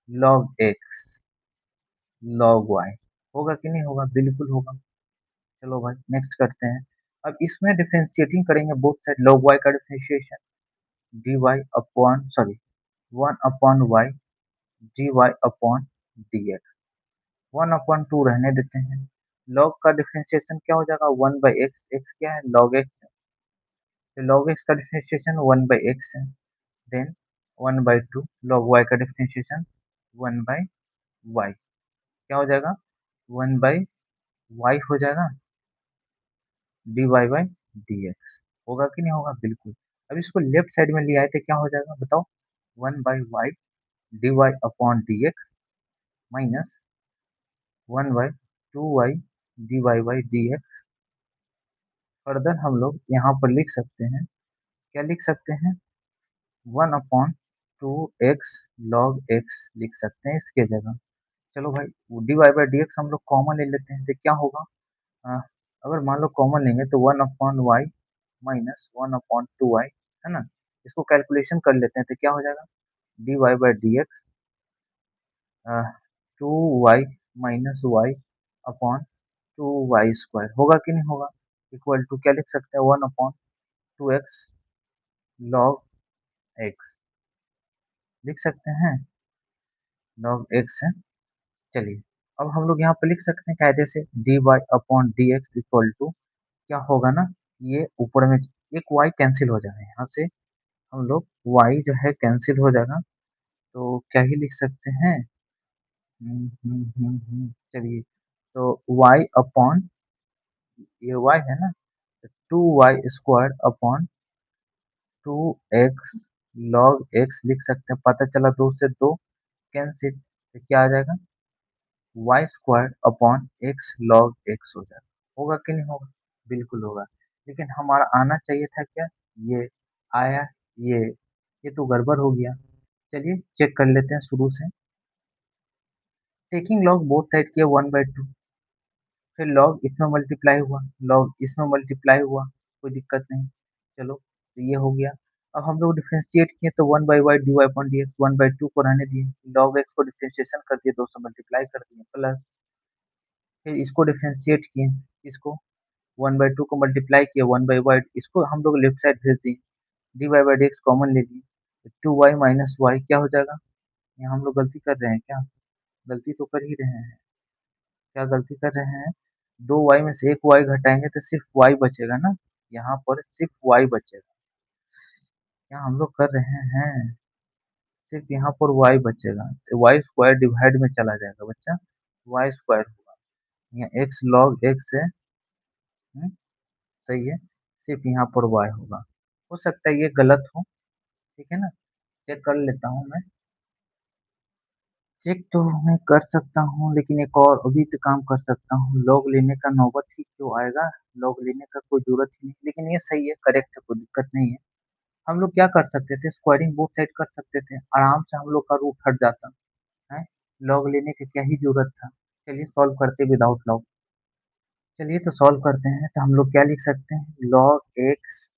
log x log y होगा कि नहीं होगा? बिल्कुल होगा। चलो भाई नेक्स्ट करते हैं। अब इसमें डिफरेंशिएटिंग करेंगे बोथ साइड, लॉग y का डिफरेंशिएशन dy upon sorry 1/y dy upon dx। 1/2 रहने देते हैं। लॉग का डिफरेंशिएशन क्या हो जाएगा? 1/x, x क्या है? लॉग x है, तो लॉग x का डिफरेंशिएशन 1/x है। देन 1/2 लॉग y का डिफरेंशिएशन 1/y क्या हो जाएगा? 1/y हो जाएगा dy बाई dx। होगा कि नहीं होगा? बिल्कुल। अब इसको लेफ्ट साइड में ले आए तो क्या हो जाएगा बताओ? 1/y dy upon dx minus 1/2y dy by dx। Further हम लोग यहाँ पर लिख सकते हैं, क्या लिख सकते हैं? 1/2x log x लिख सकते हैं इसके जगह। चलो भाई dy बाई dx हम लोग कॉमन ले लेते हैं तो क्या होगा? अ, अगर मान लो कॉमन लेंगे तो 1/y माइनस 1/2y है ना। इसको कैलकुलेशन कर लेते हैं तो क्या हो जाएगा? dy by dx 2y minus y upon 2y square होगा कि नहीं होगा? इक्वल टू क्या लिख सकते हैं? 1/2x log x लिख सकते हैं, log x है। चलिए अब हम लोग यहाँ पे लिख सकते हैं कायदे से dy upon dx equal to क्या होगा ना, ये ऊपर में एक y कैंसिल हो जाएगा, यहाँ से हम लोग y जो है कैंसिल हो जाएगा, तो क्या ही लिख सकते हैं? चलिए तो y अपॉन ये y है ना, 2y² upon 2x log x लिख सकते हैं। पता चला 2 से 2 कैंसिल, तो क्या आ जाएगा y² upon x log x हो जाएगा। होगा कि नहीं होगा? बिल्कुल होगा। लेकिन हमारा आना चाहिए था क्या? ये आया, ये तो गड़बड़ हो गया। चलिए चेक कर लेते हैं शुरू से। टेकिंग लॉग बोथ साइड किया 1/2, फिर लॉग इसमें मल्टीप्लाई हुआ, लॉग इसमें मल्टीप्लाई हुआ, कोई दिक्कत नहीं। चलो तो ये हो गया। अब हम लोग डिफरेंशिएट किए तो 1/y dy अपॉन dx 1/2 को रहने दिए, लॉग x को डिफरेंशिएशन कर दिए, 2 से मल्टीप्लाई कर दिए, प्लस फिर इसको डिफरेंशिएट किए, इसको 1/2 को मल्टीप्लाई किया 1/y, इसको हम लोग लेफ्ट साइड भेज दिए, dy बाई dx कॉमन ले लिए, 2y माइनस y क्या हो जाएगा? यहाँ हम लोग गलती कर रहे हैं क्या? गलती तो कर ही रहे हैं। क्या गलती कर रहे हैं? 2y में से एक y घटाएंगे तो सिर्फ y बचेगा ना, यहाँ पर सिर्फ y बचेगा। क्या हम लोग कर रहे हैं? सिर्फ यहाँ पर y बचेगा, तो y² डिवाइड में चला जाएगा बच्चा, y² होगा। यहाँ x log x है, सही है, सिर्फ यहाँ पर y होगा। हो सकता है ये गलत हो, ठीक है ना, चेक कर लेता हूँ मैं। चेक तो मैं कर सकता हूँ, लेकिन एक और अभी तो काम कर सकता हूँ, लॉग लेने का नौबत ही क्यों आएगा? लॉग लेने का कोई जरूरत ही नहीं, लेकिन ये सही है, करेक्ट है, कोई दिक्कत नहीं है। हम लोग क्या कर सकते थे? स्क्वायरिंग बोथ साइड कर सकते थे, आराम से हम लोग का रूट हट जाता है। लॉग लेने की क्या ही जरूरत था। चलिए सॉल्व करते विदाउट लॉग। चलिए तो सॉल्व करते हैं, तो हम लोग क्या लिख सकते हैं? Log x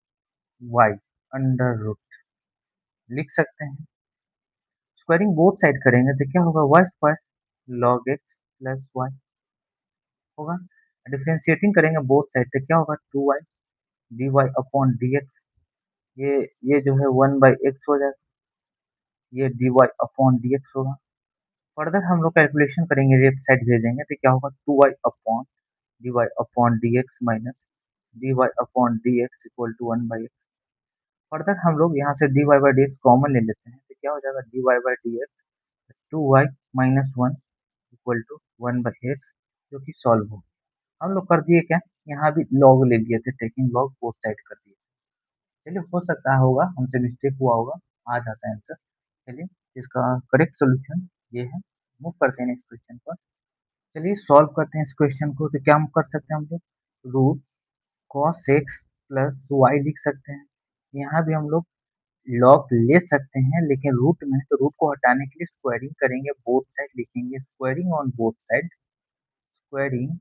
y under root लिख सकते हैं। स्क्वायरिंग बोथ साइड करेंगे तो क्या होगा? y² log x plus y होगा। डिफरेंशिएटिंग करेंगे बोथ साइड तो क्या होगा? 2y dy अपॉन dx, ये ये जो है 1/x हो जाएगा, ये dy अपॉन dx होगा। फर्दर हम लोग कैलकुलेशन करेंगे, लेफ्ट साइड भेजेंगे तो क्या होगा? 2y upon dy upon dx minus dy upon dx equal to 1/x। Further हम लोग यहाँ से dy बाई dx कॉमन ले लेते हैं तो क्या हो जाएगा? dy by dx 2y minus 1 equal to 1/x, जो कि सॉल्व हो। हम लोग कर दिए क्या? यहाँ भी लॉग ले लिए थे, टेकिंग लॉग बोथ साइड कर दिए। चलिए हो सकता है होगा हमसे मिस्टेक हुआ होगा, आ जाता है आंसर। चलिए इसका करेक्ट सोल्यूशन ये है। मूव करते हैं नेक्स्ट क्वेश्चन पर। चलिए सॉल्व करते हैं इस क्वेश्चन को, तो क्या हम कर सकते हैं? हम लोग root cos x plus y लिख सकते हैं। यहाँ भी हम लोग लॉग ले सकते हैं, लेकिन रूट में तो रूट को हटाने के लिए स्क्वायरिंग करेंगे, बोथ साइड लिखेंगे, squaring on both side, squaring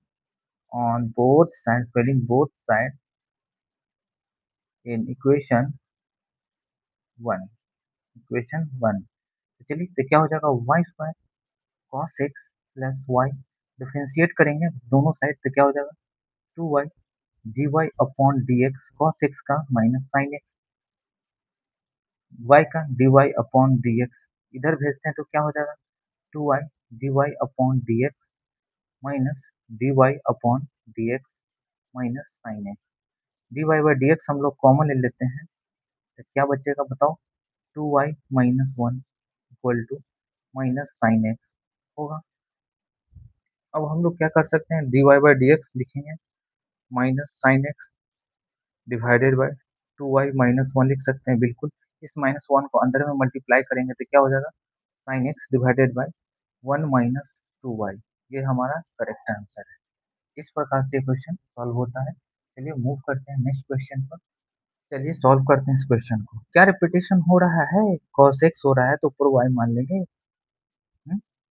on both sides, filling both sides in equation 1, equation 1। तो चलिए तो क्या हो जाएगा? y² cos x plus y, differentiate करेंगे दोनों साइड तो क्या हो जाएगा? 2y dy upon dx cos x का माइनस sin x, y का dy अपॉन dx इधर भेजते हैं तो क्या हो जाएगा? 2y dy upon dx minus dy upon dx minus sin x, dy by dx हम लोग कॉमन ले लेते हैं तो क्या बचेगा बताओ? 2y minus 1 equal to minus sine x होगा। अब हम लोग क्या कर सकते हैं? dy बाई डी एक्स लिखेंगे minus sine x divided by 2y minus 1 लिख सकते हैं, बिल्कुल। इस माइनस 1 को अंदर में मल्टीप्लाई करेंगे तो क्या हो जाएगा? Sign x divided by 1 minus 2y, ये हमारा करेक्ट आंसर है। इस प्रकार से क्वेश्चन सॉल्व होता है। चलिए मूव करते हैं नेक्स्ट क्वेश्चन पर। चलिए सॉल्व करते हैं इस क्वेश्चन को। क्या रिपीटेशन हो रहा है? cos x हो रहा है तो ऊपर y मान लेंगे,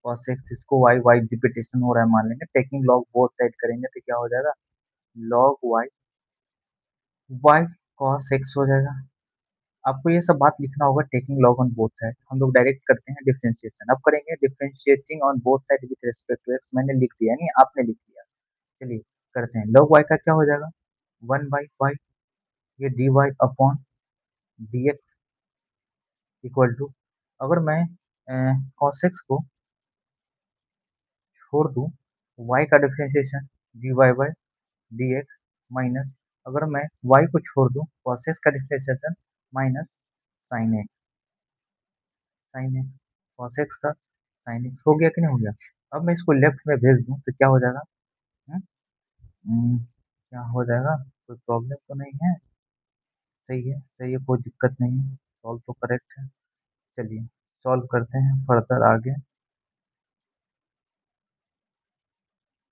cos x इसको y रिपीटेशन हो रहा है मान लेंगे। टेकिंग लॉग बोथ साइड करेंगे तो क्या हो जाएगा? log y cos x हो जाएगा। आपको ये सब बात लिखना होगा, taking log on both side. हम लोग डायरेक्ट करते हैं डिफरेंशिएशन। अब करेंगे differentiating on both side with respect to x, मैंने लिख दिया, नहीं आपने लिख दिया। चलिए करते हैं। log y का क्या हो जाएगा? 1/y, ये dy upon dx equal to, अगर मैं cos x को छोड़ दूं, y का डिफरेंशिएशन dy बाई dx माइनस, अगर मैं y को छोड़ दूं, cos x का डिफरेंशिएशन minus sin x, sin x cos x का sin x हो गया कि नहीं हो गया? अब मैं इसको लेफ्ट में भेज दूं तो क्या हो जाएगा? क्या हो जाएगा? कोई प्रॉब्लम तो नहीं है? सही है, कोई दिक्कत नहीं है, सॉल्व तो करेक्ट है। चलिए सॉल्व करते हैं फर्दर आगे।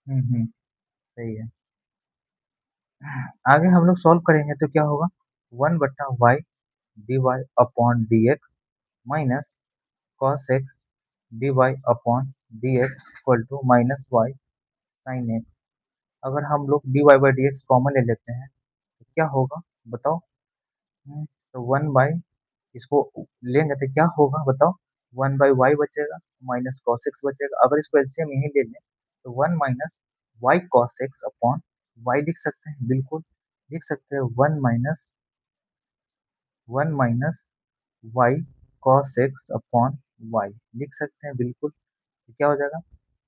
सही है। आगे हम लोग सॉल्व करेंगे तो क्या होगा, 1/y dy upon dx minus cos x dy upon dx equal to minus y sine x. अगर हम लोग dy by d x common ले लेते हैं तो क्या होगा बताओ। तो 1 बाई, इसको लेंगे तो क्या होगा बताओ, 1/y बचेगा माइनस कॉस एक्स बचेगा। अगर इसको एलसीएम यही ले लें तो 1 - y cos x upon y लिख सकते हैं, बिल्कुल लिख सकते हैं। 1 - y cos x upon y लिख सकते हैं, बिल्कुल। तो क्या हो जाएगा,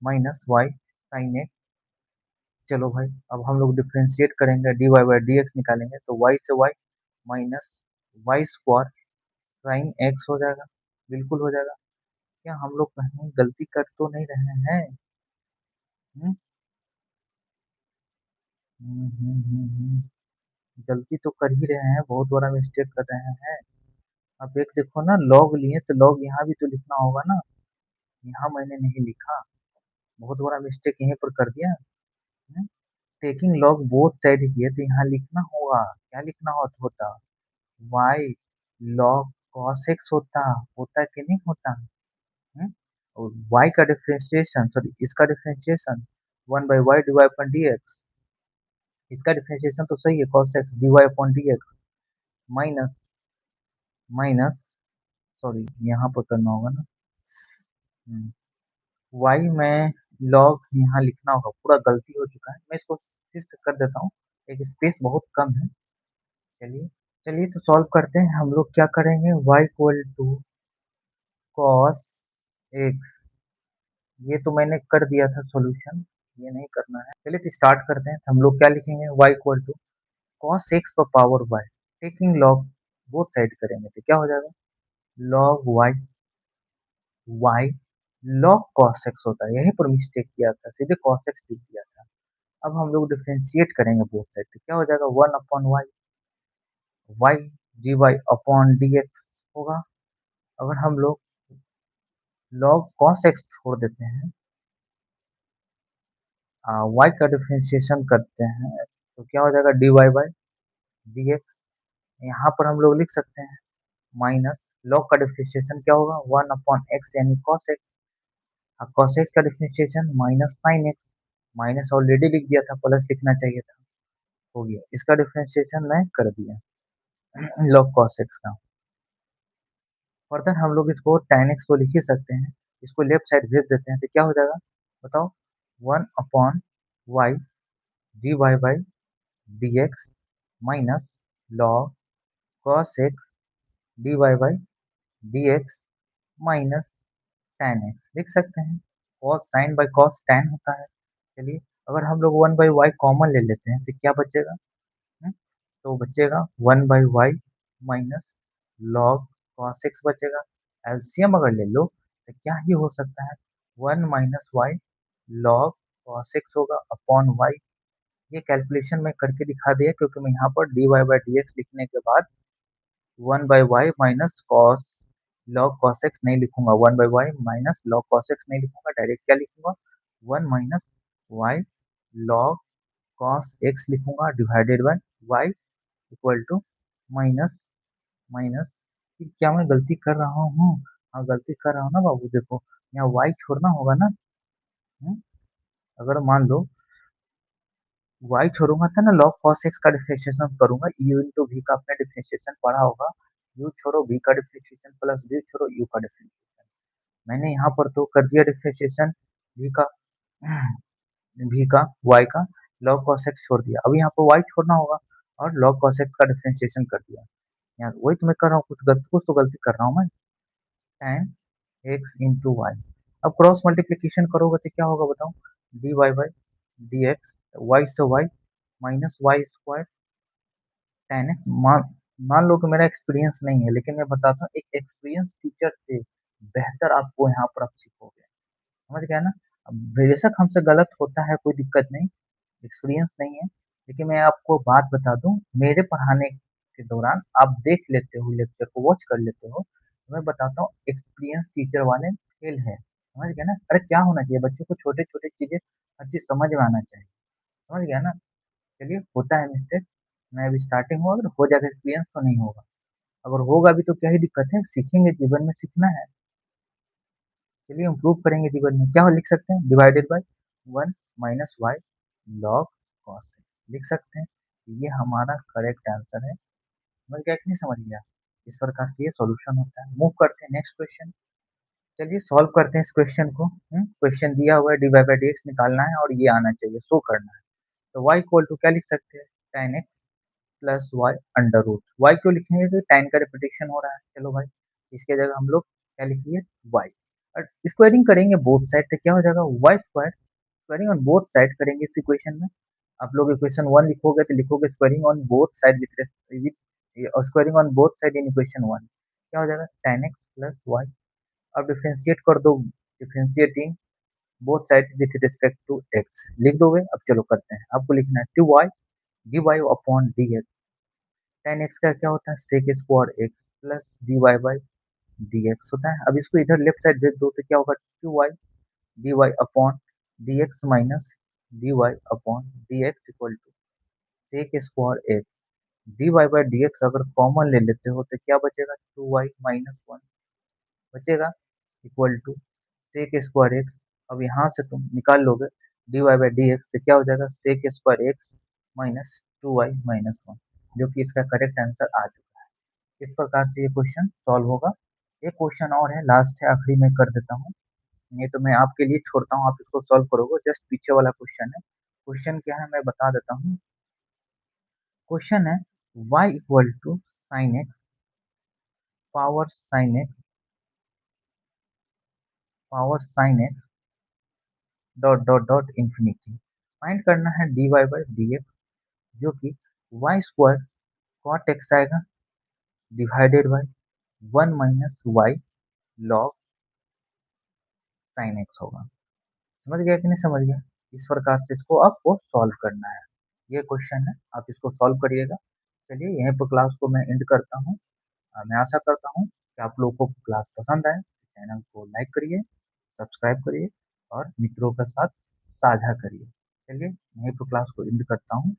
माइनस वाई साइन एक्स। चलो भाई, अब हम लोग डिफ्रेंशिएट करेंगे, d y by d x निकालेंगे तो वाई से y minus y square sine x हो जाएगा, बिल्कुल हो जाएगा। क्या हम लोग कहीं गलती कर तो नहीं रहे हैं? हम्म गलती तो कर ही रहे हैं, बहुत बड़ा मिस्टेक कर रहे हैं। अब एक देखो ना, लॉग लिए तो लॉग यहाँ भी तो लिखना होगा ना, यहाँ मैंने नहीं लिखा, बहुत बड़ा मिस्टेक यहीं पर कर दिया। टेकिंग लॉग बोथ साइड किए तो यहाँ लिखना होगा, क्या लिखना होता, वाई लॉग कॉस एक्स होता है कि नहीं होता। हम्म? और y का डिफरेंशिएशन, सॉरी इसका differentiation 1/y divide upon dx, इसका डिफरेंशिएशन तो सही है, cos x dy upon dx minus minus, sorry यहाँ पर करना होगा ना, y में log यहाँ लिखना होगा, पूरा गलती हो चुका है, मैं इसको फिर से कर देता हूँ, एक स्पेस बहुत कम है। चलिए चलिए तो सॉल्व करते हैं। हम लोग क्या करेंगे, y equal to cos x, ये तो मैंने कर दिया था सॉल्यूशन, ये नहीं करना है। चलिए तो स्टार्ट करते हैं। तो हम लोग क्या लिखेंगे, y equal to cos x पर power y, taking log both side करेंगे तो क्या हो जाएगा, log y log cos x होता है, यहीं पर मिस्टेक किया था, सीधे कॉस एक्स लिख दिया था। अब हम लोग डिफरेंशिएट करेंगे बोथ साइड तो क्या हो जाएगा, 1/y y d y upon d x होगा। अगर हम लोग लॉग कॉस एक्स छोड़ देते हैं, y का डिफरेंशिएशन करते हैं तो क्या हो जाएगा, dy बाई डी एक्स। यहाँ पर हम लोग लिख सकते हैं माइनस, लॉग का डिफरेंशिएशन क्या होगा, 1/x यानी कॉस एक्स, अब कॉस एक्स का डिफरेंशिएशन minus sine x, minus already लिख दिया था, प्लस लिखना चाहिए था, हो गया, इसका डिफरेंशिएशन मैं कर दिया लॉग कॉस एक्स का। फर्दर हम लोग इसको tan एक्स तो लिख ही सकते हैं, इसको लेफ्ट साइड भेज देते हैं तो क्या हो जाएगा बताओ, 1/y d y by d x minus log cos x d y by d x minus tan x लिख सकते हैं, cos sine by cos tan होता है। चलिए, अगर हम लोग 1/y कॉमन ले लेते हैं तो क्या बचेगा, तो बचेगा 1/y minus log cos x बचेगा। एलसीएम अगर ले लो तो क्या ही हो सकता है, 1 - y लॉग कॉस एक्स होगा अपॉन वाई। ये कैलकुलेशन मैं करके दिखा दिया, क्योंकि मैं यहाँ पर d y by d x लिखने के बाद 1/y minus cos log cos x नहीं लिखूंगा, 1/y minus log cos x नहीं लिखूंगा, डायरेक्ट क्या लिखूंगा, 1 - y लॉग कॉस एक्स लिखूंगा divided by y equal to minus minus. फिर क्या मैं गलती कर रहा हूँ, हाँ गलती कर रहा हूँ ना बाबू, देखो यहाँ y छोड़ना होगा ना। हम्म, अगर मान लो y छोड़ूंगा तो ना log cos x का डिफरेंशिएशन करूंगा, u इंटू v का आपने डिफरेंशिएशन पढ़ा होगा, u छोड़ो v का डिफरेंशिएशन प्लस v छोड़ो u का डिफरेंशिएशन, मैंने यहाँ पर तो कर दिया डिफरेंशिएशन v का y का log cos x छोड़ दिया, अब यहाँ पर y छोड़ना होगा और log cos x का डिफरेंशिएशन कर दिया। यहाँ वही तो मैं कर रहा हूँ, कुछ तो गलती कर रहा हूँ मैं, tan x इंटू वाई। अब क्रॉस मल्टीप्लीकेशन करोगे तो क्या होगा बताओ, d y by d x, y से y minus y square tan x। मान लो कि मेरा एक्सपीरियंस नहीं है, लेकिन मैं बताता हूँ, एक एक्सपीरियंस टीचर से बेहतर आपको यहाँ पर आप सीखोगे, समझ गया ना। अब बेशक हमसे गलत होता है, कोई दिक्कत नहीं, एक्सपीरियंस नहीं है, देखिए मैं आपको बात बता दूँ, मेरे पढ़ाने के दौरान आप देख लेते हो लेक्चर को वॉच कर लेते हो, तो मैं बताता हूँ एक्सपीरियंस टीचर वाले फेल है, समझ गए ना? अरे क्या होना चाहिए बच्चों को छोटे-छोटे चीज़ें हर चीज़ समझ में आना चाहिए, समझ गया ना? चलिए होता है मिस्टेक, मैं अभी स्टार्टिंग हूँ अगर हो जाएगा एक्सपीरियंस तो नहीं होगा, अगर होगा भी तो क्या ही दिक्कत है, सीखेंगे जीवन में सीखना है। चलिए इम्प्रूव करेंगे जीवन में, क्या हो लिख सकते हैं divided by 1 minus y log cos x लिख सकते हैं। ये हमारा करेक्ट आंसर है। समझ गया कि नहीं समझ गया? इस प्रकार से ये सॉल्यूशन होता है। मूव करते हैं नेक्स्ट क्वेश्चन। चलिए सॉल्व करते हैं इस क्वेश्चन को। क्वेश्चन दिया हुआ है d y by d x निकालना है और ये आना चाहिए, शो करना है। तो y इक्वल टू क्या लिख सकते हैं? tan x plus y under root. Y क्यों लिखेंगे कि tan का रिपीटेशन हो रहा है। चलो भाई इसके जगह हम लोग क्या लिखिए y। और स्क्वायरिंग करेंगे बोथ साइड तो क्या हो जाएगा y square. Squaring on both side करेंगे इस इक्वेशन में। आप लोग इक्वेशन 1 लिखोगे तो लिखोगे squaring on both side with squaring on both side in equation 1 क्या हो जाएगा tan x प्लस वाई। अब डिफरेंशिएट कर दो, differentiating both side with respect to x लिख दोगे। अब चलो करते हैं, आपको लिखना है 2y d y upon d x. Tan x का क्या होता है sec square x plus d y by d x होता है। अब इसको इधर लेफ्ट साइड भेज दो तो क्या होगा 2y d y upon d x minus d y upon d x equal to sec square x. D y by d x अगर कॉमन ले लेते हो तो क्या बचेगा 2y माइनस वन बचेगा equal to sec square x. अब यहाँ से तुम निकाल लोगे d y by d x तो क्या हो जाएगा sec square x minus 2y minus one, जो कि इसका करेक्ट आंसर आ चुका है। इस प्रकार से ये क्वेश्चन सॉल्व होगा। एक क्वेश्चन और है, लास्ट है, आखिरी में कर देता हूँ, नहीं तो मैं आपके लिए छोड़ता हूँ, आप इसको सॉल्व करोगे। जस्ट पीछे वाला क्वेश्चन है। क्वेश्चन क्या है मैं बता देता हूँ। क्वेश्चन है y equal to sine x power sine x dot dot dot infinity. Find करना है d y by d x, जो कि वाई स्क्वायर कॉट एक्स आएगा divided by 1 - y log sine x होगा। समझ गया कि नहीं समझ गया? इस प्रकार से इसको आपको सॉल्व करना है। ये क्वेश्चन है, आप इसको सॉल्व करिएगा। चलिए यहीं पर क्लास को मैं एंड करता हूँ। मैं आशा करता हूँ कि आप लोगों को क्लास पसंद आए। चैनल को लाइक करिए, सब्सक्राइब करिए और मित्रों के साथ साझा करिए। चलिए यहीं पर क्लास को एंड करता हूँ।